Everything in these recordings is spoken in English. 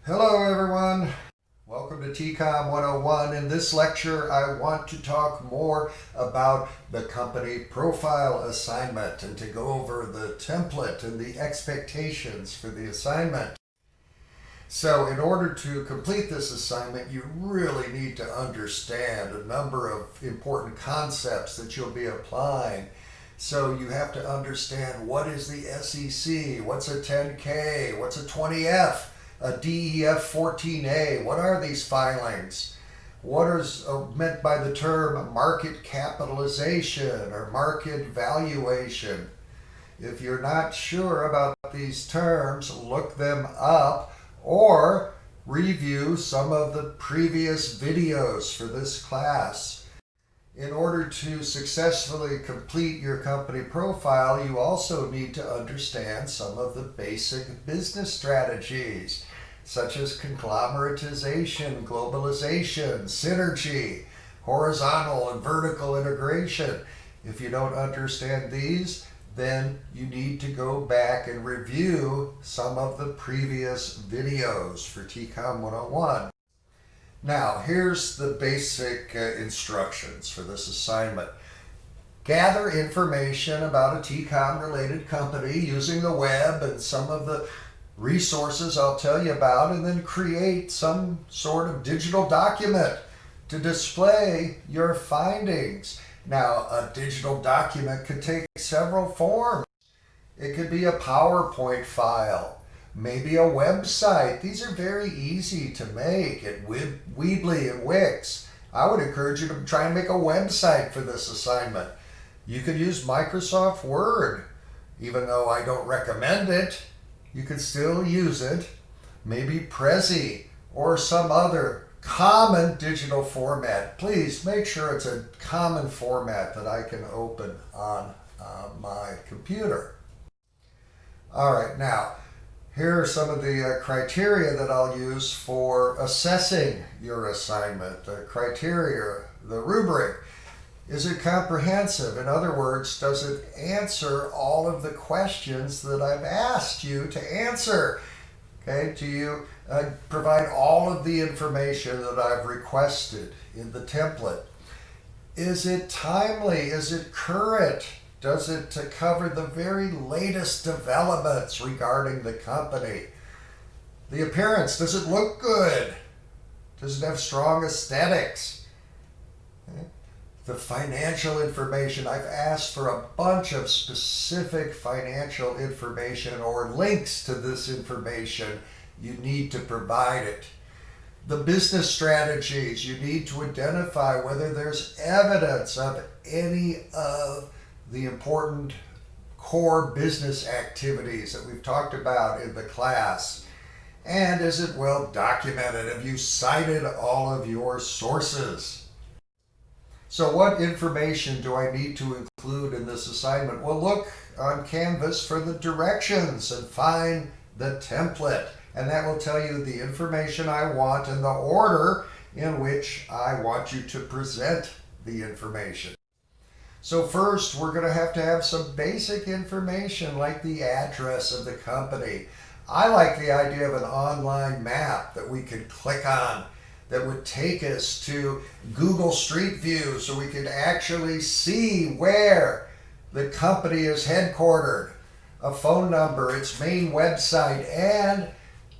Hello everyone, welcome to TCOM 101. In this lecture I want to talk more about the company profile assignment and to go over the template and the expectations for the assignment. So in order to complete this assignment, you really need to understand a number of important concepts that you'll be applying. So you have to understand what is the SEC, what's a 10K, what's a 20F, a DEF 14A, what are these filings? What is meant by the term market capitalization or market valuation? If you're not sure about these terms, look them up or review some of the previous videos for this class. In order to successfully complete your company profile, you also need to understand some of the basic business strategies, such as conglomeratization, globalization, synergy, horizontal and vertical integration. If you don't understand these, then you need to go back and review some of the previous videos for TCOM 101. Now, here's the basic instructions for this assignment. Gather information about a TCOM-related company using the web and some of the resources I'll tell you about, and then create some sort of digital document to display your findings. Now, a digital document could take several forms. It could be a PowerPoint file, maybe a website. These are very easy to make at Weebly and Wix. I would encourage you to try and make a website for this assignment. You could use Microsoft Word. Even though I don't recommend it, you could still use it. Maybe Prezi or some other common digital format. Please make sure it's a common format that I can open on my computer. All right, now, here are some of the criteria that I'll use for assessing your assignment. The criteria, the rubric. Is it comprehensive? In other words, does it answer all of the questions that I've asked you to answer? Okay, do you provide all of the information that I've requested in the template? Is it timely? Is it current? Does it cover the very latest developments regarding the company? The appearance, does it look good? Does it have strong aesthetics? Okay. The financial information, I've asked for a bunch of specific financial information or links to this information. You need to provide it. The business strategies, you need to identify whether there's evidence of any of the important core business activities that we've talked about in the class. And is it well documented? Have you cited all of your sources? So what information do I need to include in this assignment? Well, look on Canvas for the directions and find the template. And that will tell you the information I want and the order in which I want you to present the information. So first, we're going to have some basic information like the address of the company. I like the idea of an online map that we could click on that would take us to Google Street View so we could actually see where the company is headquartered, a phone number, its main website, and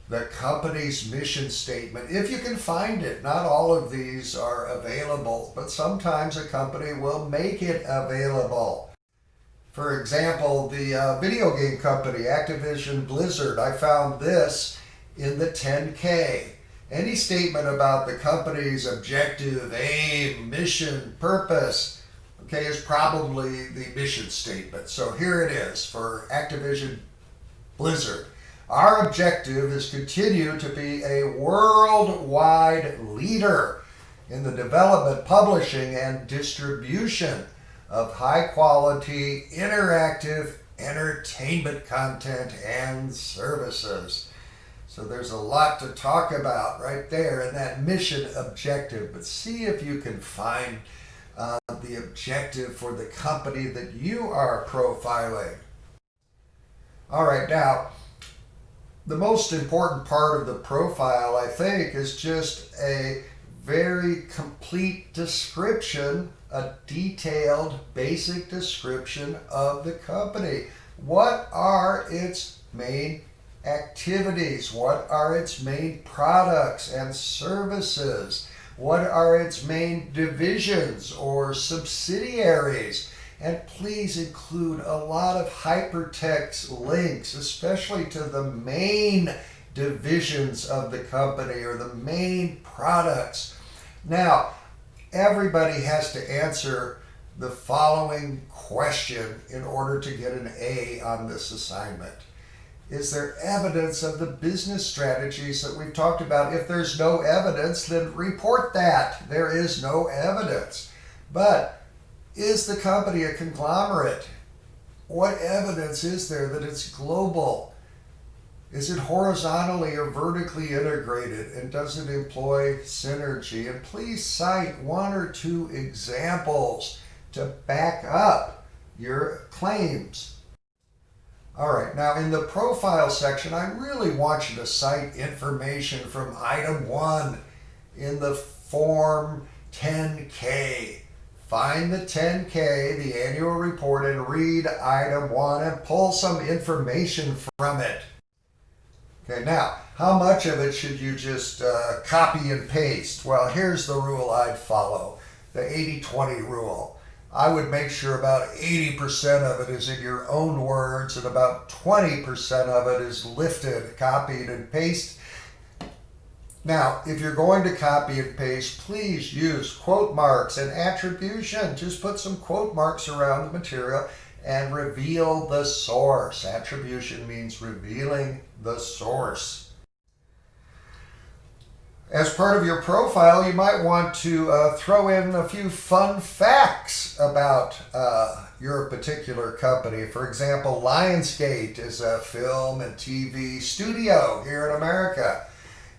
the company's mission statement, if you can find it. Not all of these are available, but sometimes a company will make it available. For example, the video game company, Activision Blizzard, I found this in the 10K. Any statement about the company's objective, aim, mission, purpose, okay, is probably the mission statement. So here it is for Activision Blizzard. Our objective is continue to be a worldwide leader in the development, publishing, and distribution of high-quality, interactive entertainment content and services. So there's a lot to talk about right there in that mission objective. But see if you can find the objective for the company that you are profiling. All right, now, The most important part of the profile, I think, is just a very complete description, a detailed, basic description of the company. What are its main activities? What are its main products and services? What are its main divisions or subsidiaries? And please include a lot of hypertext links, especially to the main divisions of the company or the main products. Now, everybody has to answer the following question in order to get an A on this assignment. Is there evidence of the business strategies that we've talked about? If there's no evidence, then report that. There is no evidence. But is the company a conglomerate? What evidence is there that it's global? Is it horizontally or vertically integrated? And does it employ synergy? And please cite one or two examples to back up your claims. All right, now in the profile section, I really want you to cite information from item 1 in the Form 10K. Find the 10K, the annual report, and read item 1 and pull some information from it. Okay, now, how much of it should you just copy and paste? Well, here's the rule I'd follow, the 80-20 rule. I would make sure about 80% of it is in your own words and about 20% of it is lifted, copied, and pasted. Now, if you're going to copy and paste, please use quote marks and attribution. Just put some quote marks around the material and reveal the source. Attribution means revealing the source. As part of your profile, you might want to throw in a few fun facts about your particular company. For example, Lionsgate is a film and TV studio here in America.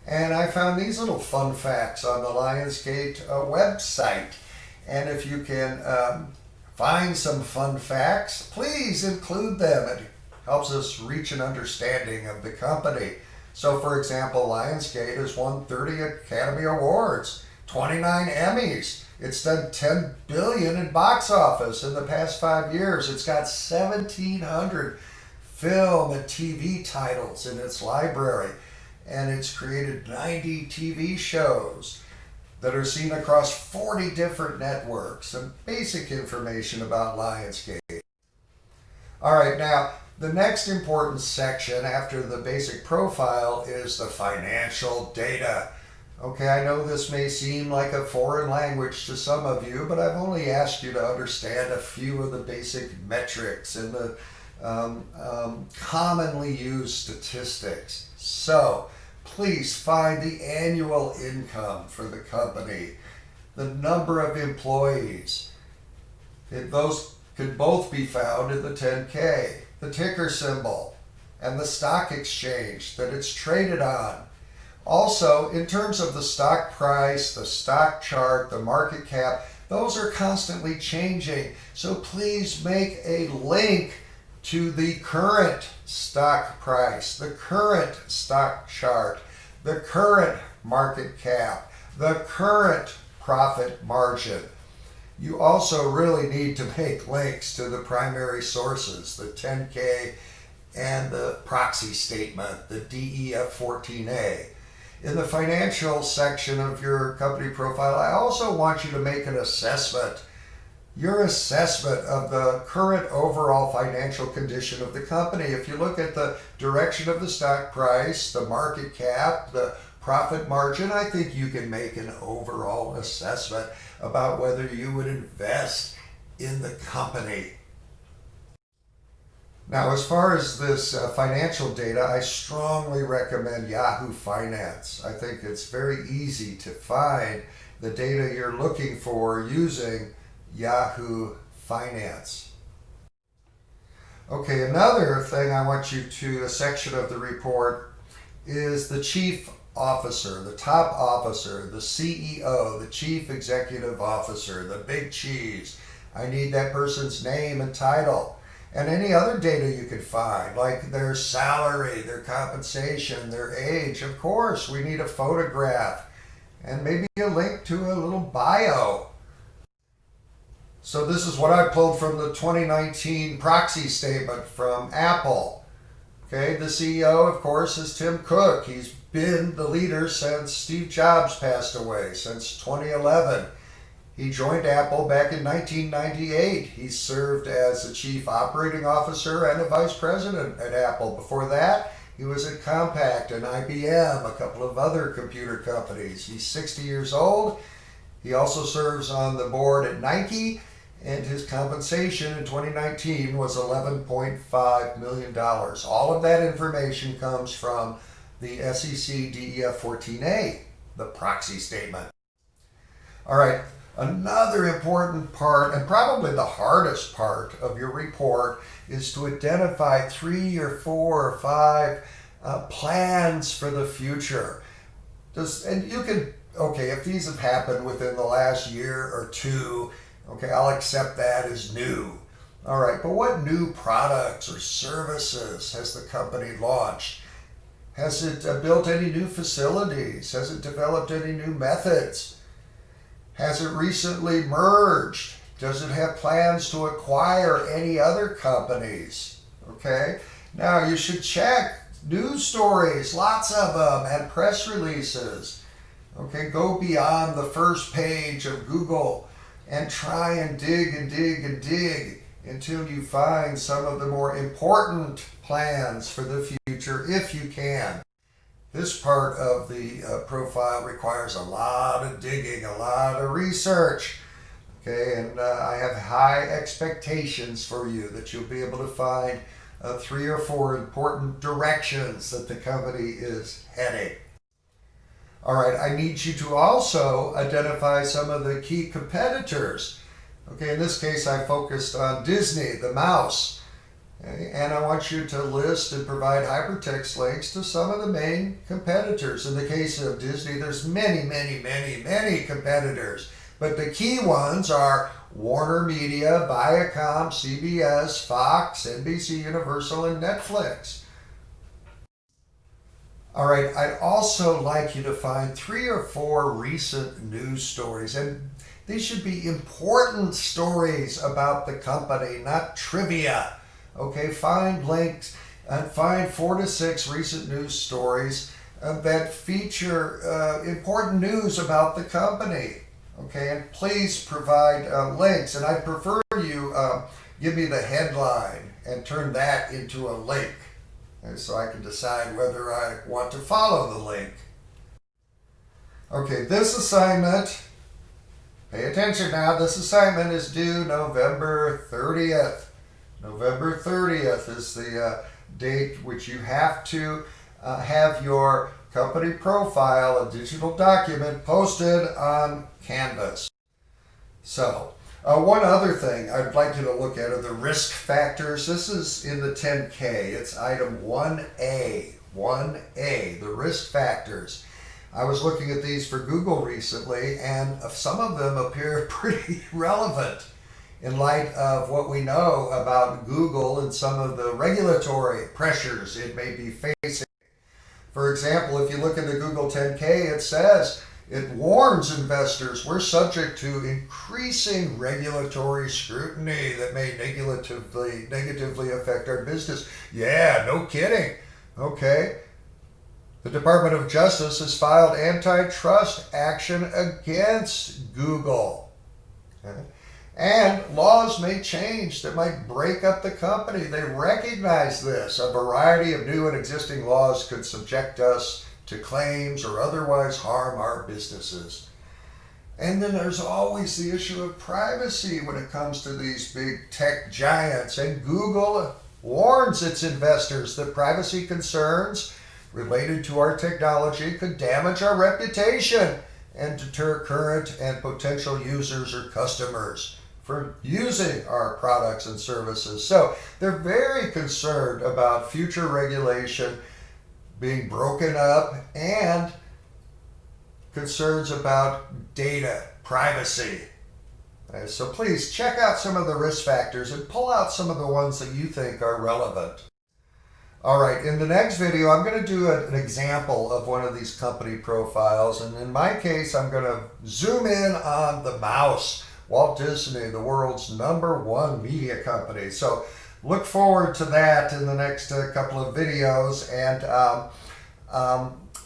And I found these little fun facts on the Lionsgate website. And if you can find some fun facts, please include them. It helps us reach an understanding of the company. So, for example, Lionsgate has won 30 Academy Awards, 29 Emmys. It's done $10 billion in box office in the past 5 years. It's got 1,700 film and TV titles in its library. And it's created 90 TV shows that are seen across 40 different networks. Some basic information about Lionsgate. All right, now, the next important section after the basic profile is the financial data. Okay, I know this may seem like a foreign language to some of you, but I've only asked you to understand a few of the basic metrics and the commonly used statistics. So, please find the annual income for the company, the number of employees. Those could both be found in the 10K. The ticker symbol, and the stock exchange that it's traded on. Also, in terms of the stock price, the stock chart, the market cap, those are constantly changing. So please make a link to the current stock price, the current stock chart, the current market cap, the current profit margin. You also really need to make links to the primary sources, the 10K and the proxy statement, the DEF 14A. In the financial section of your company profile, I also want you to make an assessment, your assessment of the current overall financial condition of the company. If you look at the direction of the stock price, the market cap, the profit margin, I think you can make an overall assessment about whether you would invest in the company. Now, as far as this financial data, I strongly recommend Yahoo Finance. I think it's very easy to find the data you're looking for using Yahoo Finance. Okay, another thing I want you to, a section of the report, is the chief officer, the top officer, the CEO, the chief executive officer, the big cheese. I need that person's name and title. and any other data you could find, like their salary, their compensation, their age. Of course, we need a photograph and maybe a link to a little bio. So this is what I pulled from the 2019 proxy statement from Apple. Okay, the CEO, of course, is Tim Cook. He's been the leader since Steve Jobs passed away, since 2011. He joined Apple back in 1998. He served as a chief operating officer and a vice president at Apple. Before that, he was at Compaq and IBM, a couple of other computer companies. He's 60 years old. He also serves on the board at Nike, and his compensation in 2019 was $11.5 million. All of that information comes from the SEC DEF 14A, the proxy statement. All right, another important part, and probably the hardest part of your report, is to identify 3 or 4 or 5 plans for the future. And you can, okay, if these have happened within the last year or 2, okay, I'll accept that as new. All right, but what new products or services has the company launched? Has it built any new facilities? Has it developed any new methods? Has it recently merged? Does it have plans to acquire any other companies? Okay, now you should check news stories, lots of them, and press releases. Okay, go beyond the first page of Google and try and dig and dig and dig until you find some of the more important plans for the future, if you can. This part of the profile requires a lot of digging, a lot of research. Okay, and I have high expectations for you that you'll be able to find 3 or 4 important directions that the company is heading. All right, I need you to also identify some of the key competitors. Okay, in this case, I focused on Disney, the mouse. Okay, and I want you to list and provide hypertext links to some of the main competitors. In the case of Disney, there's many, many, many, many competitors. But the key ones are Warner Media, Viacom, CBS, Fox, NBC Universal, and Netflix. All right, I'd also like you to find 3 or 4 recent news stories, and these should be important stories about the company, not trivia. Okay, find links and find 4 to 6 recent news stories that feature important news about the company. Okay, and please provide links, and I'd prefer you give me the headline and turn that into a link, and so I can decide whether I want to follow the link. Okay, this assignment, pay attention now, this assignment is due November 30th. November 30th is the date which you have to have your company profile, a digital document, posted on Canvas. So, one other thing I'd like you to look at are the risk factors. This is in the 10K. It's item 1A. 1A, the risk factors. I was looking at these for Google recently, and some of them appear pretty relevant in light of what we know about Google and some of the regulatory pressures it may be facing. For example, if you look at the Google 10K, it says, it warns investors we're subject to increasing regulatory scrutiny that may negatively affect our business. Yeah, no kidding. Okay. The Department of Justice has filed antitrust action against Google. Okay. And laws may change that might break up the company. They recognize this. A variety of new and existing laws could subject us to claims or otherwise harm our businesses. And then there's always the issue of privacy when it comes to these big tech giants. And Google warns its investors that privacy concerns related to our technology could damage our reputation and deter current and potential users or customers from using our products and services. So they're very concerned about future regulation being broken up and concerns about data privacy. So please check out some of the risk factors and pull out some of the ones that you think are relevant. All right, in the next video, I'm going to do an example of one of these company profiles. And in my case, I'm going to zoom in on the mouse, Walt Disney, the world's #1 media company. So look forward to that in the next couple of videos. And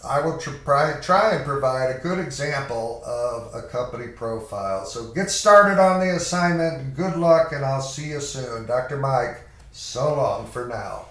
I will try and provide a good example of a company profile. So get started on the assignment. Good luck, and I'll see you soon. Dr. Mike, so long for now.